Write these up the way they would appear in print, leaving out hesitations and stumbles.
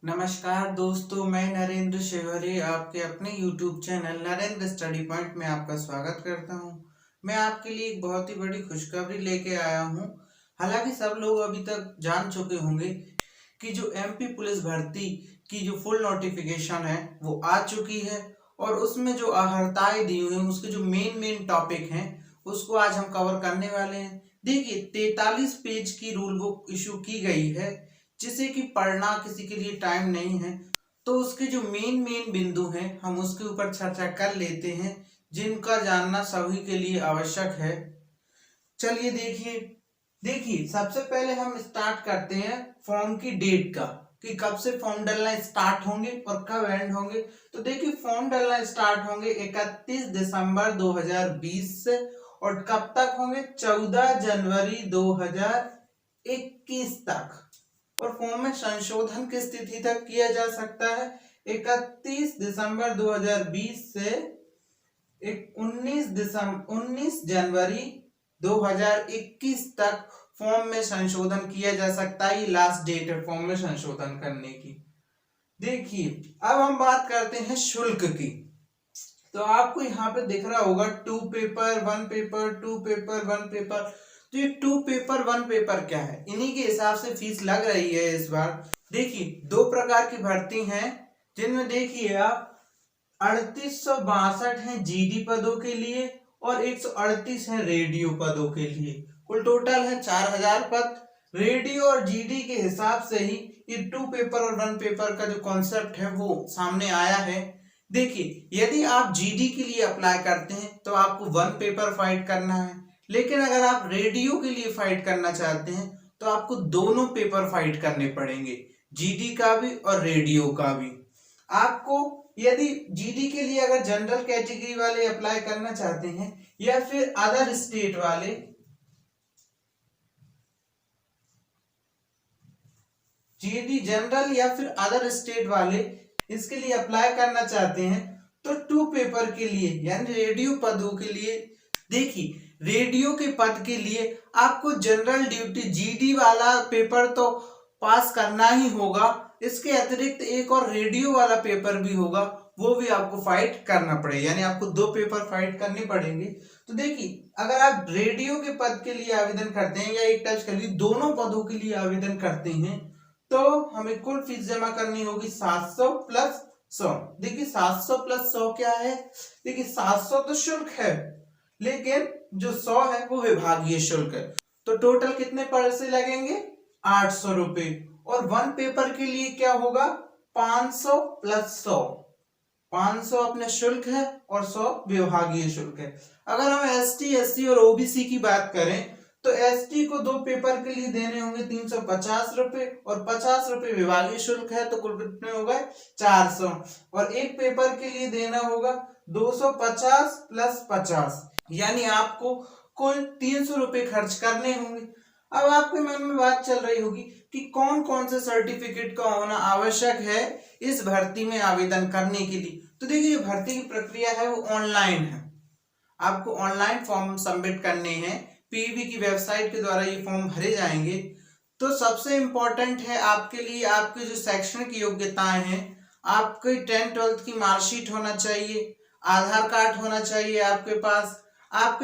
नमस्कार दोस्तों, मैं नरेंद्र शेवरे आपके अपने YouTube channel Narendra study point में आपका स्वागत करता हूं। मैं आपके लिए एक बहुत ही बड़ी खुशखबरी लेके आया हूं। हालांकि सब लोग अभी तक जान चुके होंगे कि जो MP पुलिस भर्ती की जो फुल नोटिफिकेशन है वो आ चुकी है और उसमें जो अहर्ताएं दी हुई हैं, उसके जो मेन टॉपिक हैं उसको आज हम कवर करने वाले हैं। देखिए, 43 पेज की रूल बुक इशू की गई है जिसे कि पढ़ना किसी के लिए टाइम नहीं है, तो उसके जो मेन बिंदु हैं हम उसके ऊपर चर्चा कर लेते हैं जिनका जानना सभी के लिए आवश्यक है। चलिए देखिए देखिए सबसे पहले हम स्टार्ट करते हैं फॉर्म की डेट का कि कब से फॉर्म डालना स्टार्ट होंगे और कब एंड होंगे। तो देखिए, फॉर्म डालना स्टार्ट होंगे 31 दिसंबर 2020 से और कब तक होंगे 14 जनवरी 2021 तक। और फॉर्म में संशोधन किस तिथि तक किया जा सकता है 31 दिसंबर 2020 से 19 जनवरी 2021 तक फॉर्म में संशोधन किया जा सकता है। ये लास्ट डेट है फॉर्म में संशोधन करने की। देखिए, अब हम बात करते हैं शुल्क की। तो आपको यहाँ पे दिख रहा होगा 2 पेपर 1 पेपर 2 पेपर 1 पेपर। तो ये 2 पेपर 1 पेपर क्या है, इन्हीं के हिसाब से फीस लग रही है इस बार। देखिए, 2 प्रकार की भर्ती हैं जिनमें देखिए आप 3862 है जीडी पदों के लिए और 138 है रेडियो पदों के लिए। कुल टोटल है 4000 पद। रेडियो और जीडी के हिसाब से ही ये 2 पेपर और 1 पेपर का जो कॉन्सेप्ट है वो सामने आया है। देखिए, यदि आप जीडी के लिए अप्लाई करते हैं तो आपको 1 पेपर फाइट करना है, लेकिन अगर आप रेडियो के लिए फाइट करना चाहते हैं तो आपको दोनों पेपर फाइट करने पड़ेंगे, जीडी का भी और रेडियो का भी। आपको यदि जीडी के लिए अगर जनरल कैटेगरी वाले अप्लाई करना चाहते हैं या फिर अदर स्टेट वाले, जीडी जनरल या फिर अदर स्टेट वाले इसके लिए अप्लाई करना चाहते हैं तो 2 पेपर के लिए यानी रेडियो पदों के लिए, देखिए रेडियो के पद के लिए आपको जनरल ड्यूटी जीडी वाला पेपर तो पास करना ही होगा। इसके अतिरिक्त एक और रेडियो वाला पेपर भी होगा, वो भी आपको फाइट करना पड़ेगा, यानी आपको 2 पेपर फाइट करने पड़ेंगे। तो देखिए, अगर आप रेडियो के पद के लिए आवेदन करते हैं या एक टच के लिए दोनों पदों के लिए आवेदन करते हैं तो हमें कुल फीस जमा करनी होगी 700 प्लस 100। देखिए, 700 प्लस 100 क्या है। देखिए, 700 तो शुल्क है लेकिन जो 100 है वो विभागीय शुल्क है। तो टोटल कितने पैसे लगेंगे 800 रुपए। और 1 पेपर के लिए क्या होगा 500 प्लस 100। 500 अपने शुल्क है और 100 विभागीय शुल्क है। अगर हम एसटी एससी और ओबीसी की बात करें तो एसटी को 2 पेपर के लिए देने होंगे 350 रुपए और 50 रुपए विभागीय शुल्क है, तो कुल कितने हो गए 400। और एक पेपर के लिए देना होगा 250 प्लस 50, यानी आपको कुल 300 रुपए खर्च करने होंगे। अब आपके मन में बात चल रही होगी कि कौन कौन से सर्टिफिकेट का होना आवश्यक है इस भर्ती में आवेदन करने के लिए। तो देखिए, जो भर्ती की प्रक्रिया है वो ऑनलाइन है। आपको ऑनलाइन फॉर्म सबमिट करने हैं, पीईबी की वेबसाइट के द्वारा ये फॉर्म भरे जाएंगे। तो सबसे इंपॉर्टेंट है आपके लिए आपके जो शैक्षणिक योग्यताएं हैं, आपके 10th 12th की मार्कशीट होना चाहिए, आधार कार्ड होना चाहिए आपके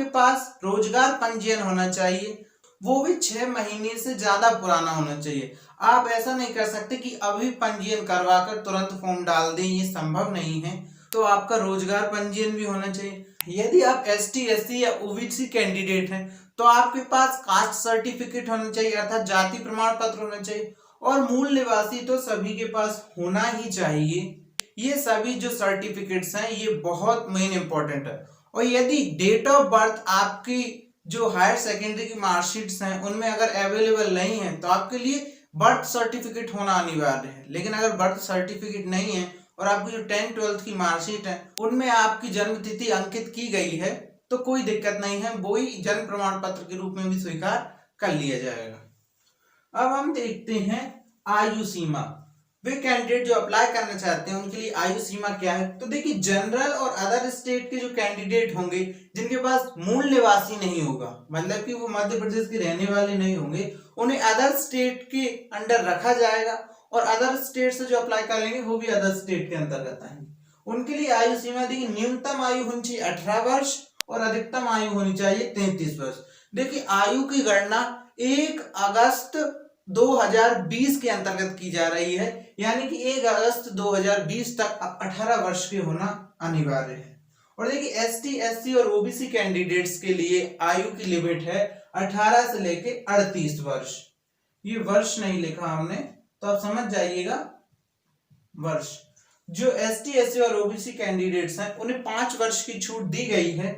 पास रोजगार पंजीयन होना चाहिए, वो भी 6 महीने से ज्यादा पुराना होना चाहिए। आप ऐसा नहीं कर सकते कि अभी पंजीयन करवाकर तुरंत फॉर्म डाल दें, ये संभव नहीं है। तो आपका रोजगार पंजीयन भी होना चाहिए। यदि आप एसटी एससी या ओबीसी कैंडिडेट हैं तो आपके पास कास्ट सर्टिफिकेट होना चाहिए, अर्थात जाति प्रमाण पत्र होना चाहिए। और मूल निवासी तो सभी के पास होना ही चाहिए। ये सभी जो सर्टिफिकेट्स हैं ये बहुत मेन इंपॉर्टेंट है। और यदि डेट ऑफ बर्थ आपकी जो हायर सेकेंडरी की मार्कशीट्स हैं उनमें अगर अवेलेबल नहीं है तो आपके लिए बर्थ सर्टिफिकेट होना अनिवार्य है। लेकिन अगर बर्थ सर्टिफिकेट नहीं है और आपकी जो 10th 12th की मार्कशीट है उनमें आपकी जन्म तिथि अंकित की गई है तो कोई दिक्कत नहीं है, वो ही जन्म प्रमाण पत्र के रूप में भी स्वीकार कर लिया जाएगा। अब हम देखते हैं आयु सीमा। वे कैंडिडेट जो अप्लाई करना चाहते हैं उनके लिए आयु सीमा क्या है। तो देखिए, जनरल और अदर स्टेट के जो कैंडिडेट होंगे जिनके पास मूल निवासी नहीं होगा, मतलब कि वो मध्य प्रदेश के रहने वाले नहीं होंगे, उन्हें अदर स्टेट के अंडर रखा जाएगा और अदर स्टेट से जो अप्लाई करेंगे वो भी अदर स्टेट के अंतर्गत आएंगे। उनके लिए आयु सीमा देखिए, न्यूनतम आयु होनी चाहिए 18 वर्ष और अधिकतम आयु होनी चाहिए 33 वर्ष। देखिए आयु की गणना 1 अगस्त 2020 के अंतर्गत की जा रही है, यानी कि 1 अगस्त 2020 तक 18 वर्ष के होना अनिवार्य है। और देखिए एसटी, एससी और ओबीसी कैंडिडेट्स के लिए आयु की लिमिट है 18 से लेके 38 वर्ष। ये वर्ष नहीं लिखा हमने, तो आप समझ जाइएगा वर्ष। जो एसटी, एससी और ओबीसी कैंडिडेट्स हैं उन्हें 5 वर्ष की छूट दी गई है।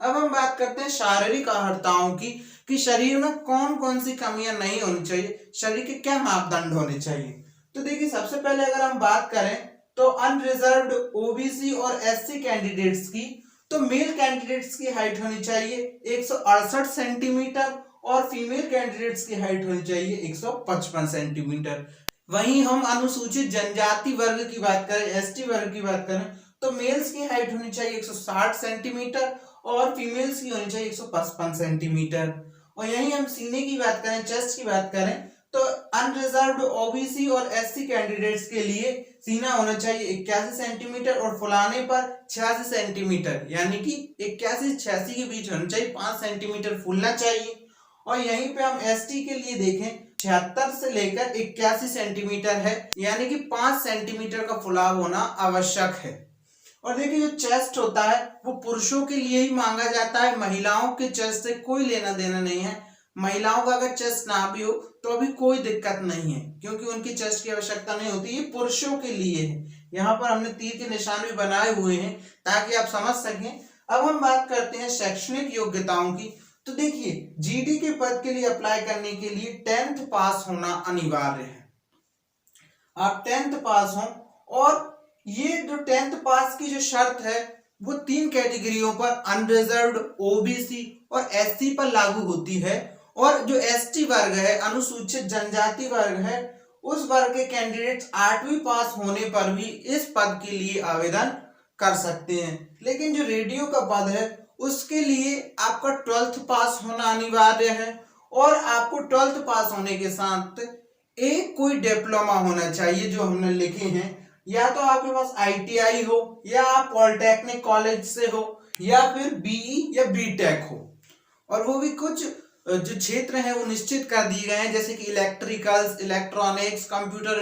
अब हम बात करते हैं शारीरिक अहर्ताओं की, कि शरीर में कौन कौन सी कमियां नहीं होनी चाहिए, शरीर के क्या मापदंड होने चाहिए। तो देखिए सबसे पहले अगर हम बात करें तो अनरिजर्व्ड ओबीसी और एससी कैंडिडेट्स की, तो मेल कैंडिडेट्स की हाइट होनी चाहिए 168 सेंटीमीटर और फीमेल कैंडिडेट्स की हाइट होनी चाहिए 155 सेंटीमीटर। वहीं हम अनुसूचित जनजाति वर्ग की बात करें, एसटी वर्ग की बात करें, तो मेल्स की हाइट होनी चाहिए 160 सेंटीमीटर और फीमेल्स की होनी चाहिए 155 सेंटीमीटर। और यहीं हम सीने की बात करें, चेस्ट की बात करें, तो अनरिजर्व्ड ओबीसी और एससी कैंडिडेट्स के लिए सीना होना चाहिए 81 सेंटीमीटर और फुलाने पर 86 सेंटीमीटर, यानी कि 81-86 के बीच होना चाहिए, 5 सेंटीमीटर फूलना चाहिए। और यहीं पे हम एसटी के लिए देखें 76 से लेकर 81 सेंटीमीटर है, यानी कि 5 सेंटीमीटर का फुलाव होना आवश्यक है। और देखिए जो चेस्ट होता है वो पुरुषों के लिए ही मांगा जाता है, महिलाओं के चेस्ट से कोई लेना देना नहीं है। महिलाओं का अगर चेस्ट ना भी हो तो अभी कोई दिक्कत नहीं है, क्योंकि उनकी चेस्ट की आवश्यकता नहीं होती, ये पुरुषों के लिए है। यहाँ पर हमने तीर के निशान भी बनाए हुए हैं ताकि आप समझ सकें। अब हम बात करते हैं शैक्षणिक योग्यताओं की। तो देखिए जीडी के पद के लिए अप्लाई करने के लिए 10th पास होना अनिवार्य है। आप 10th पास हो, और ये जो 10th पास की जो शर्त है वो 3 कैटेगरियों पर, अनरिजर्व्ड, ओबीसी और एससी पर लागू होती है। और जो एसटी वर्ग है, अनुसूचित जनजाति वर्ग है, उस वर्ग के कैंडिडेट्स 8वीं पास होने पर भी इस पद के लिए आवेदन कर सकते हैं। लेकिन जो रेडियो का पद है उसके लिए आपका 12th पास होना अनिवार्य है, और आपको 12th पास होने के साथ एक कोई डिप्लोमा होना चाहिए जो हमने लिखे हैं, या तो आपके पास आईटीआई हो, या आप पॉलिटेक्निक कॉलेज से हो, या फिर बीई या बीटेक हो। और वो भी कुछ जो क्षेत्र हैं वो निश्चित कर दिए गए हैं, जैसे कि electricals, electronics, computer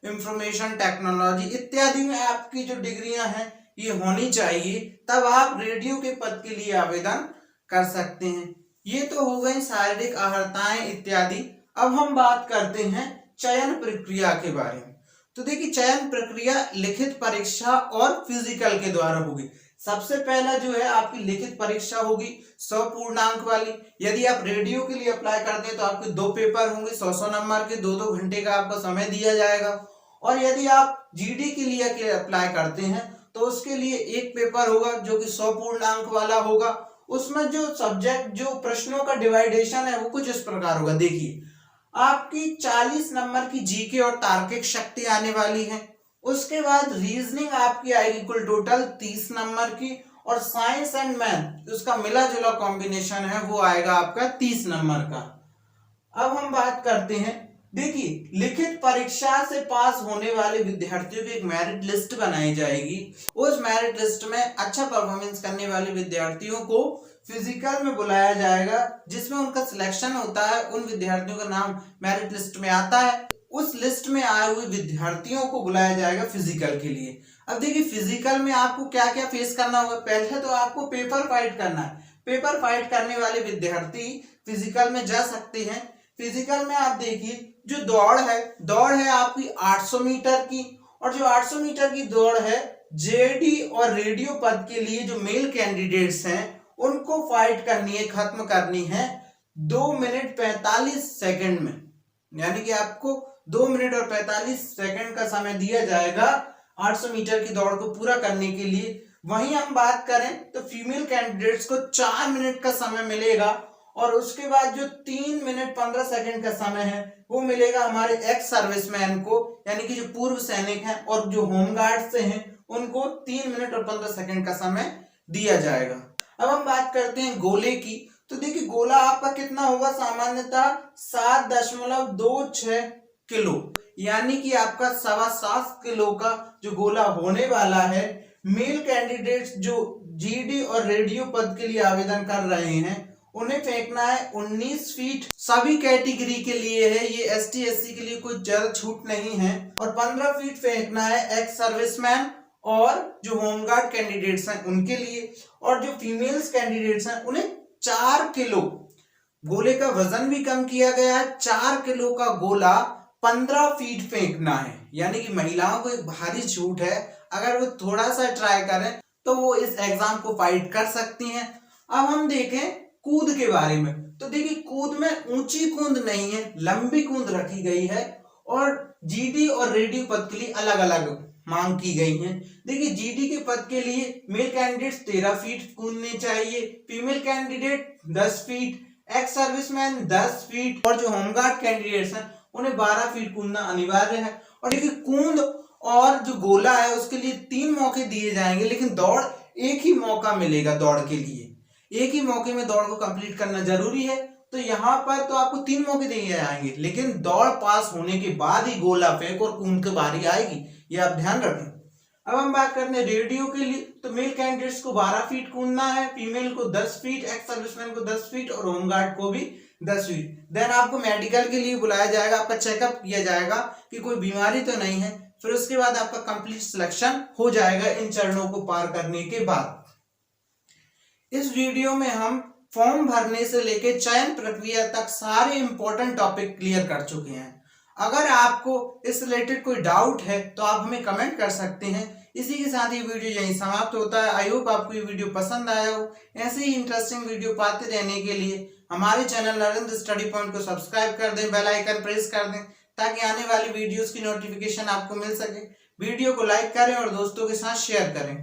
information technology इत्यादि में आपकी जो डिग्रियां हैं ये होनी चाहिए, तब आप रेडियो के पद के लिए आवेदन कर सकते हैं। ये तो हो गई शारीरिक अहर्ताएं इत्यादि। अब हम बात करते हैं चयन प्रक्रिया के बारे में। तो देखिए चयन प्रक्रिया लिखित परीक्षा और फिजिकल के द्वारा होगी। सबसे पहला जो है आपकी लिखित परीक्षा होगी 100 पूर्णांक वाली। यदि आप रेडियो के लिए अप्लाई करते हैं तो आपके 2 पेपर होंगे 100 नंबर के, 2-2 घंटे का आपको समय दिया जाएगा। और यदि आप जीडी के लिए अप्लाई करते हैं तो उसके लिए एक पेपर होगा जो कि 100 पूर्णांक वाला होगा। उसमें जो सब्जेक्ट, जो प्रश्नों का डिवाइडेशन है वो कुछ इस प्रकार होगा। देखिए आपकी 40 नंबर की जीके और तार्किक शक्ति आने वाली है। उसके बाद रीजनिंग आपकी आएगी कुल टोटल 30 नंबर की, और साइंस एंड मैथ उसका मिला जुला कॉम्बिनेशन है वो आएगा आपका 30 नंबर का। अब हम बात करते हैं, देखिए लिखित परीक्षा से पास होने वाले विद्यार्थियों की एक मेरिट लिस्ट बनाई जाएगी। उस मेरिट लिस्ट में अच्छा परफॉर्मेंस करने वाले विद्यार्थियों को फिजिकल में बुलाया जाएगा, जिसमें उनका सिलेक्शन होता है। उन विद्यार्थियों का नाम मेरिट लिस्ट में आता है, उस लिस्ट में आए हुए विद्यार्थियों को बुलाया जाएगा फिजिकल के लिए। अब देखिए फिजिकल में आपको क्या क्या फेस करना होगा। पहले तो आपको पेपर फाइट करना है। पेपर फाइट करने वाले विद्यार्थी फिजिकल में जा सकते हैं। फिजिकल में आप देखिए जो दौड़ है आपकी 800 मीटर की, और जो 800 मीटर की दौड़ है जेडी और रेडियो पद के लिए जो मेल कैंडिडेट्स हैं उनको फाइट करनी है, खत्म करनी है 2 मिनट 45 सेकंड में। यानी कि आपको 2 मिनट और 45 सेकंड का समय दिया जाएगा 800 मीटर की दौड़ को पूरा करने के लिए। वहीं हम बात करें तो फीमेल कैंडिडेट्स को 4 मिनट का समय मिलेगा, और उसके बाद जो 3 मिनट 15 सेकंड का समय है वो मिलेगा हमारे एक्स सर्विसमैन को, यानी कि जो पूर्व सैनिक हैं और जो होमगार्ड से हैं उनको 3 मिनट और 15 सेकंड का समय दिया जाएगा। अब हम बात करते हैं गोले की। तो देखिए गोला आपका कितना होगा, सामान्यतः 7.26 किलो, यानी कि आपका 7.25 किलो का जो गोला होने वाला है। मेल कैंडिडेट्स जो जीडी और रेडियो पद के लिए आवेदन कर रहे हैं उन्हें फेंकना है 19 फीट। सभी कैटेगरी के लिए है, ये एसटी एससी के लिए कोई ज्यादा छूट नहीं है। और 15 फीट फेंकना है एक्स सर्विसमैन और जो होमगार्ड कैंडिडेट्स हैं उनके लिए। और जो फीमेल्स कैंडिडेट्स हैं उन्हें 4 किलो, गोले का वजन भी कम किया गया है, 4 किलो का गोला 15 फीट फेंकना है। यानी कि महिलाओं को एक भारी छूट है, अगर वो थोड़ा सा ट्राई करें तो वो इस एग्जाम को फाइट कर सकती हैं। अब हम देखें कूद के बारे में, तो देखिए कूद में ऊंची कूद नहीं है, लंबी कूद रखी गई है। और जीडी और रेडियो पद के लिए अलग अलग मांग की गई है। देखिए जीडी के पद के लिए मेल कैंडिडेट 13 फीट कूदने चाहिए, female candidate 10 feet, ex serviceman 10 feet और जो होमगार्ड कैंडिडेट्स हैं उन्हें 12 फीट कूदना अनिवार्य है। और देखिए कूद और जो गोला है उसके लिए 3 मौके दिए जाएंगे, लेकिन दौड़ एक ही मौका मिलेगा। दौड़ के लिए एक ही मौके में दौड़ को कंप्लीट करना जरूरी है। तो यहाँ पर तो आपको 3 मौके दिए जाएंगे, लेकिन दौड़ पास होने के बाद ही गोला फेंक और कूद की बारी आएगी, ये आप ध्यान रखें। अब हम बात करते हैं रेडियो के लिए, तो मेल कैंडिडेट्स को 12 फीट कूदना है, फीमेल को 10 फीट, एक्स सर्विसमैन को 10 फीट और होमगार्ड को भी 10 फीट। देन आपको मेडिकल के लिए बुलाया जाएगा, आपका चेकअप किया जाएगा कि कोई बीमारी तो नहीं है। फिर उसके बाद आपका कंप्लीट सिलेक्शन हो जाएगा इन चरणों को पार करने के बाद। इस वीडियो में हम फॉर्म भरने से लेकर चयन प्रक्रिया तक सारे इंपॉर्टेंट टॉपिक क्लियर कर चुके हैं। अगर आपको इस रिलेटेड कोई डाउट है तो आप हमें कमेंट कर सकते हैं। इसी के साथ ये वीडियो यहीं समाप्त होता है। आई होप आपको ये वीडियो पसंद आया हो। ऐसे ही इंटरेस्टिंग वीडियो पाते रहने के लिए हमारे चैनल नरेंद्र स्टडी पॉइंट को सब्सक्राइब कर दें, बेल आइकन प्रेस कर दें ताकि आने वाली वीडियोस की नोटिफिकेशन आपको मिल सके। वीडियो को लाइक करें और दोस्तों के साथ शेयर करें।